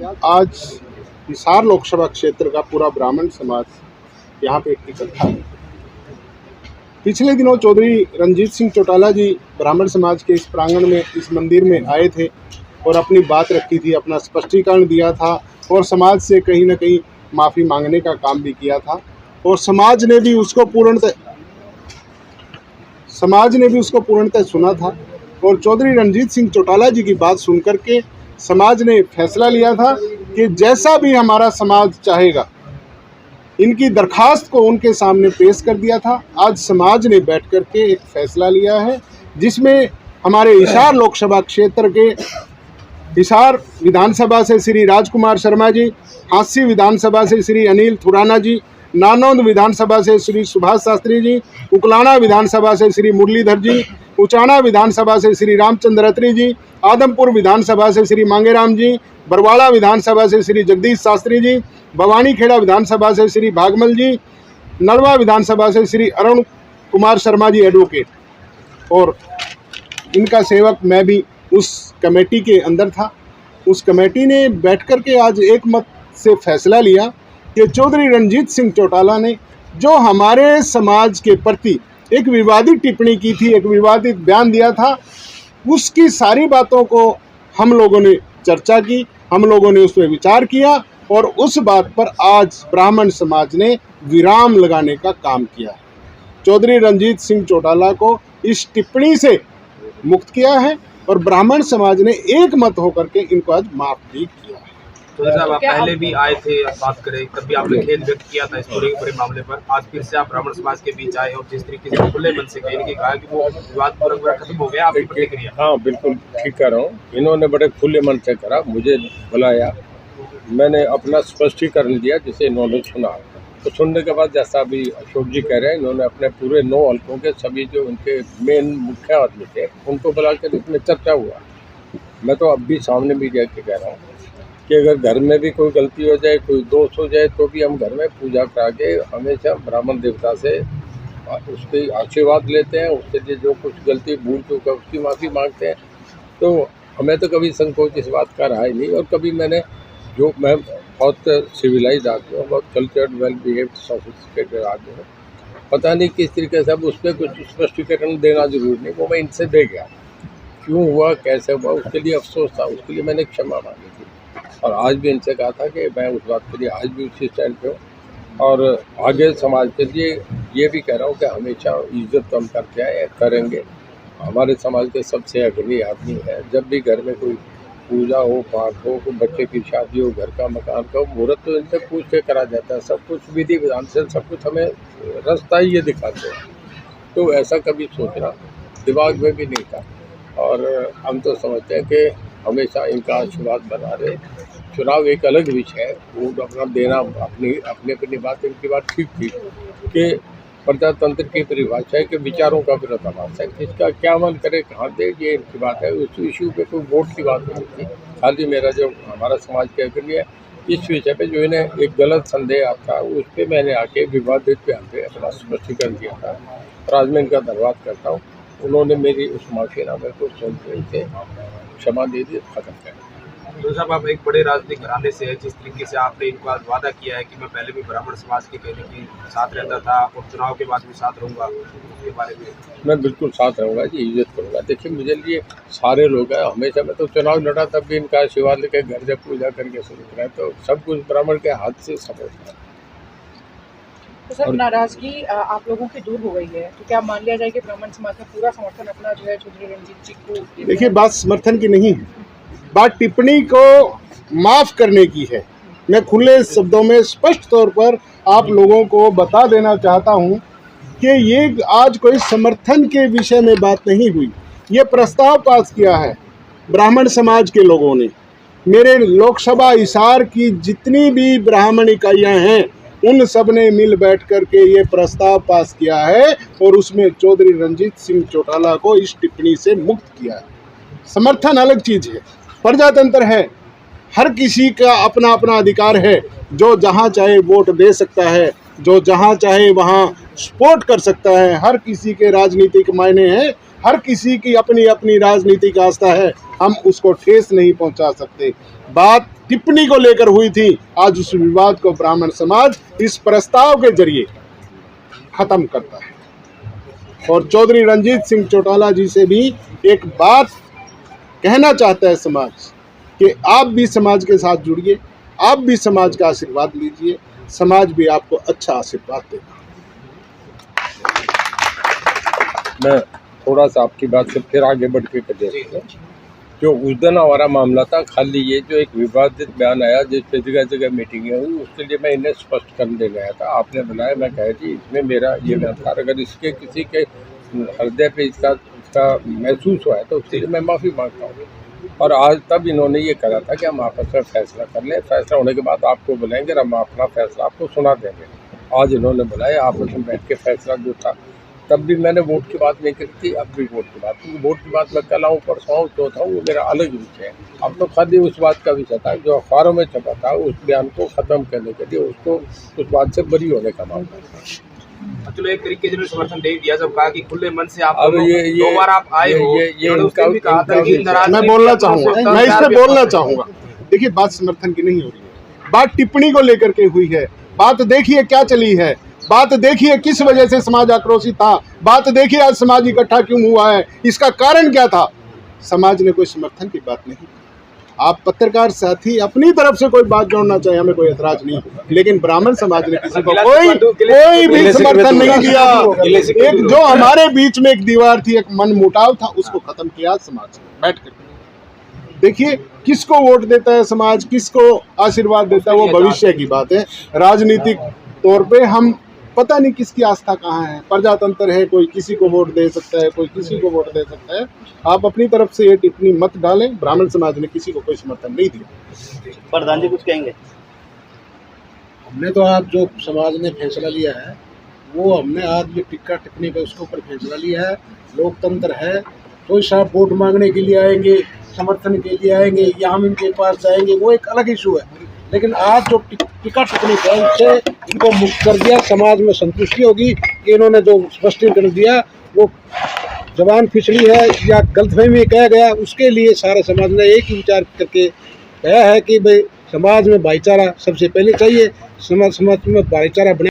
आज हिसार लोकसभा क्षेत्र का पूरा ब्राह्मण समाज यहाँ पे इकट्ठा है। पिछले दिनों चौधरी रंजीत सिंह चौटाला जी ब्राह्मण समाज के इस प्रांगण में, इस मंदिर में आए थे और अपनी बात रखी थी, अपना स्पष्टीकरण दिया था और समाज से कहीं ना कहीं माफ़ी मांगने का काम भी किया था और समाज ने भी उसको पूर्णतः सुना था। और चौधरी रंजीत सिंह चौटाला जी की बात सुनकर के समाज ने फैसला लिया था कि जैसा भी हमारा समाज चाहेगा, इनकी दरखास्त को उनके सामने पेश कर दिया था। आज समाज ने बैठ कर के एक फैसला लिया है जिसमें हमारे हिसार लोकसभा क्षेत्र के हिसार विधानसभा से श्री राजकुमार शर्मा जी, हांसी विधानसभा से श्री अनिल थुराना जी, नानौंद विधानसभा से श्री सुभाष शास्त्री जी, उकलाना विधानसभा से श्री मुरलीधर जी, उचाना विधानसभा से श्री रामचंद्र अत्री जी, आदमपुर विधानसभा से श्री मांगेराम जी, बरवाड़ा विधानसभा से श्री जगदीश शास्त्री जी, भवानीखेड़ा विधानसभा से श्री भागमल जी, नरवा विधानसभा से श्री अरुण कुमार शर्मा जी एडवोकेट, और इनका सेवक मैं भी उस कमेटी के अंदर था। उस कमेटी ने बैठकर के आज एक मत से फैसला लिया कि चौधरी रंजीत सिंह चौटाला ने जो हमारे समाज के प्रति एक विवादित टिप्पणी की थी, एक विवादित बयान दिया था, उसकी सारी बातों को हम लोगों ने चर्चा की, हम लोगों ने उस पर विचार किया और उस बात पर आज ब्राह्मण समाज ने विराम लगाने का काम किया है। चौधरी रंजीत सिंह चौटाला को इस टिप्पणी से मुक्त किया है और ब्राह्मण समाज ने एक मत होकर के इनको आज माफ भी किया है। तो साहब, आप पहले भी आए थे, बात करें, तब भी आपने खेद व्यक्त किया था इस पूरे मामले पर। आज फिर से आप ब्राह्मण समाज के बीच आए और जिस तरीके से खुले मन से कहा कि वो विवाद पूरा खत्म हो गया, आपकी प्रतिक्रिया? हाँ, बिल्कुल ठीक कह रहा हूँ। इन्होंने बड़े खुले मन से करा, मुझे बुलाया, मैंने अपना स्पष्टीकरण दिया जिसे इन्होंने सुना। तो सुनने के बाद जैसा अभी अशोक जी कह रहे हैं, इन्होंने अपने पूरे 9 हल्कों के सभी जो उनके मेन मुख्य आदमी थे उनको बुलाकर इसमें चर्चा हुआ। मैं तो अब भी सामने मीडिया के कह रहा हूँ कि अगर घर में भी कोई गलती हो जाए, कोई दोष हो जाए, तो भी हम घर में पूजा करा के हमेशा ब्राह्मण देवता से उसके आशीर्वाद लेते हैं, उसके लिए जो कुछ गलती भूल चूक है उसकी माफ़ी मांगते हैं। तो हमें तो कभी संकोच इस बात का रहा ही नहीं। और कभी मैं बहुत सिविलाइज आदमी हूँ, बहुत कल्चर्ड, वेल बिहेव्ड, सोफिस्टिकेटेड आदमी हूँ। पता नहीं किस तरीके से अब उस पर कुछ स्पष्टीकरण देना जरूरी नहीं, वो मैं इनसे दे गया। क्यों हुआ, कैसे हुआ, उसके लिए अफसोस था, उसके लिए मैंने क्षमा मांगी थी और आज भी इनसे कहा था कि मैं उस बात के लिए आज भी उसी स्टैंड पे हूँ। और आगे समाज के लिए ये भी कह रहा हूँ कि हमेशा इज्जत हम करके आए, करेंगे। हमारे समाज के सबसे अग्रणी आदमी है। जब भी घर में कोई पूजा हो, पाठ हो, कोई बच्चे की शादी हो, घर का मकान का मुहूर्त, तो इनसे पूछ के करा जाता है। सब कुछ विधि विधान से सब कुछ हमें रास्ता ही ये दिखाते हैं। तो ऐसा कभी सोचना दिमाग में भी नहीं था और हम तो समझते हैं कि हमेशा इनका आशीर्वाद बना रहे। चुनाव एक अलग विषय है, वो अपना देना अपनी बात, इनकी बात ठीक थी कि प्रजातंत्र की परिभाषा है कि विचारों का विरोधाभास है, किसका क्या मन करे कहाँ दे, ये इनकी बात है। उस इशू पे कोई वोट की बात नहीं थी। खाली मेरा जो हमारा समाज के अग्रणी है, इस विषय पे जो इन्हें एक गलत संदेह आता उस पर मैंने आके विवादित बयान पे अपना स्पष्टीकरण दिया था और आज मैं इनका धन्यवाद करता हूँ। उन्होंने मेरी उस माफीनामे को सुनते से क्षमा दे दी, खत्म कर। तो साहब, आप एक बड़े राजनीतिक घराने से है, जिस तरीके से आपने इनको आज वादा किया है कि मैं पहले भी ब्राह्मण समाज के कहने के साथ रहता था और चुनाव के बाद भी साथ रहूँगा, उसके बारे में? मैं बिल्कुल साथ रहूँगा जी, इज्जत करूँगा। देखिए, मुझे लिए सारे लोग हैं, हमेशा मैं तो चुनाव लड़ा तब भी इनका आशीर्वाद लेके घर जब पूजा करके शुरू करा, तो सब कुछ ब्राह्मण के हाथ से सब होता है। तो सर, नाराजगी आप लोगों की दूर हो गई है, तो क्या मान लिया जाए कि ब्राह्मण समाज का पूरा समर्थन अपना जो है चौधरी रंजीत जी को? देखिए, बात समर्थन की नहीं है, बात टिप्पणी को माफ करने की है। मैं खुले शब्दों में स्पष्ट तौर पर आप लोगों को बता देना चाहता हूं कि ये आज कोई समर्थन के विषय में बात नहीं हुई। ये प्रस्ताव पास किया है ब्राह्मण समाज के लोगों ने। मेरे लोकसभा हिसार की जितनी भी ब्राह्मण इकाइयां हैं, उन सब ने मिल बैठ कर के ये प्रस्ताव पास किया है और उसमें चौधरी रंजीत सिंह चौटाला को इस टिप्पणी से मुक्त किया है। समर्थन अलग चीज़ है, प्रजातंत्र है, हर किसी का अपना अपना अधिकार है। जो जहाँ चाहे वोट दे सकता है, जो जहाँ चाहे वहाँ सपोर्ट कर सकता है। हर किसी के राजनीतिक मायने हैं, हर किसी की अपनी अपनी राजनीतिक आस्था है, हम उसको ठेस नहीं पहुँचा सकते। बात टिप्पणी को लेकर हुई थी, आज उस विवाद को ब्राह्मण समाज इस प्रस्ताव के जरिए खत्म करता है। और चौधरी रणजीत सिंह चौटाला जी से भी एक बात कहना चाहता है समाज कि आप भी समाज के साथ जुड़िए, आप भी समाज का आशीर्वाद लीजिए, समाज भी आपको अच्छा आशीर्वाद देगा। मैं थोड़ा सा आपकी बात से फिर आगे बढ़ के कर देता हूं। जो उस दिन हमारा मामला था, खाली ये जो एक विवादित बयान आया जिस पे जगह जगह मीटिंगें हुई, उसके लिए मैं इन्हें स्पष्ट करने गया था। आपने बुलाया, मैं कहा जी इसमें मेरा ये बयान था, अगर इसके किसी के हृदय पे इसका महसूस हुआ है तो उसके लिए मैं माफ़ी मांगता हूँ। और आज तब इन्होंने ये कहा था कि हम आपस में फैसला कर लें, फैसला होने के बाद आपको बुलाएंगे और हम अपना फैसला आपको सुना देंगे। आज इन्होंने बुलाया, आपस में बैठ के फैसला जो था, तब भी मैंने वोट की बात नहीं करी थी, अब भी वोट की बात, क्योंकि वोट की बात मैं कल आऊँ परसों आऊँ तो था, वो मेरा अलग विषय है। अब तो खाली उस बात का विषय था जो अखबारों में छपा था, उस बयान को ख़त्म करने के लिए उसको उस बात से बरी होने का मामला था। चलो एक तरीके से समर्थन दे दिया जब कहा कि खुले मन से आप अब ये दो बार आप आए हो, ये उसने भी कहा था कि नाराज मैं बोलना चाहूँगा, मैं इसमें बोलना चाहूँगा। देखिए, बात समर्थन की नहीं हो रही है, बात टिप्पणी को लेकर के हुई है। बात देखिए क्या चली है, बात देखिए किस वजह से समाज आक्रोशित था, बात देखिए आज समाज इकट्ठा क्यों हुआ है, इसका कारण क्या था। समाज ने कोई समर्थन की बात नहीं। आप पत्रकार साथी अपनी तरफ से कोई बात जोड़ना चाहे, हमें कोई एतराज नहीं, लेकिन ब्राह्मण समाज ने किसी को कोई भी समर्थन नहीं दिया। एक जो हमारे बीच में एक दीवार थी, एक मन मुटाव था, उसको खत्म किया समाज ने बैठ कर। देखिए किसको वोट देता है समाज, किसको आशीर्वाद देता है, वो भविष्य की बात है। राजनीतिक तौर पे हम पता नहीं किसकी आस्था कहाँ है, प्रजातंत्र है, कोई किसी को वोट दे सकता है, कोई किसी को वोट दे सकता है। आप अपनी तरफ से ये टिप्पणी मत डालें, ब्राह्मण समाज ने किसी को कोई समर्थन नहीं दिया। प्रधान जी कुछ कहेंगे? हमने तो आज जो समाज ने फैसला लिया है, वो हमने आज ये टिक्का टिप्पणी पे उसके ऊपर फैसला लिया है। लोकतंत्र है, कोई साहब वोट मांगने के लिए आएंगे, समर्थन के लिए आएंगे या हम इनके पास जाएंगे, वो एक अलग इशू है। लेकिन आज जो टिक्का टिप्पणी है उससे इनको मुक्त कर दिया, समाज में संतुष्टि होगी कि इन्होंने जो स्पष्टीकरण दिया वो जबान फिसली है या गलतफहमी कहा गया, उसके लिए सारे समाज ने एक ही विचार करके कहा है कि भाई समाज में भाईचारा सबसे पहले चाहिए, समाज में भाईचारा बने।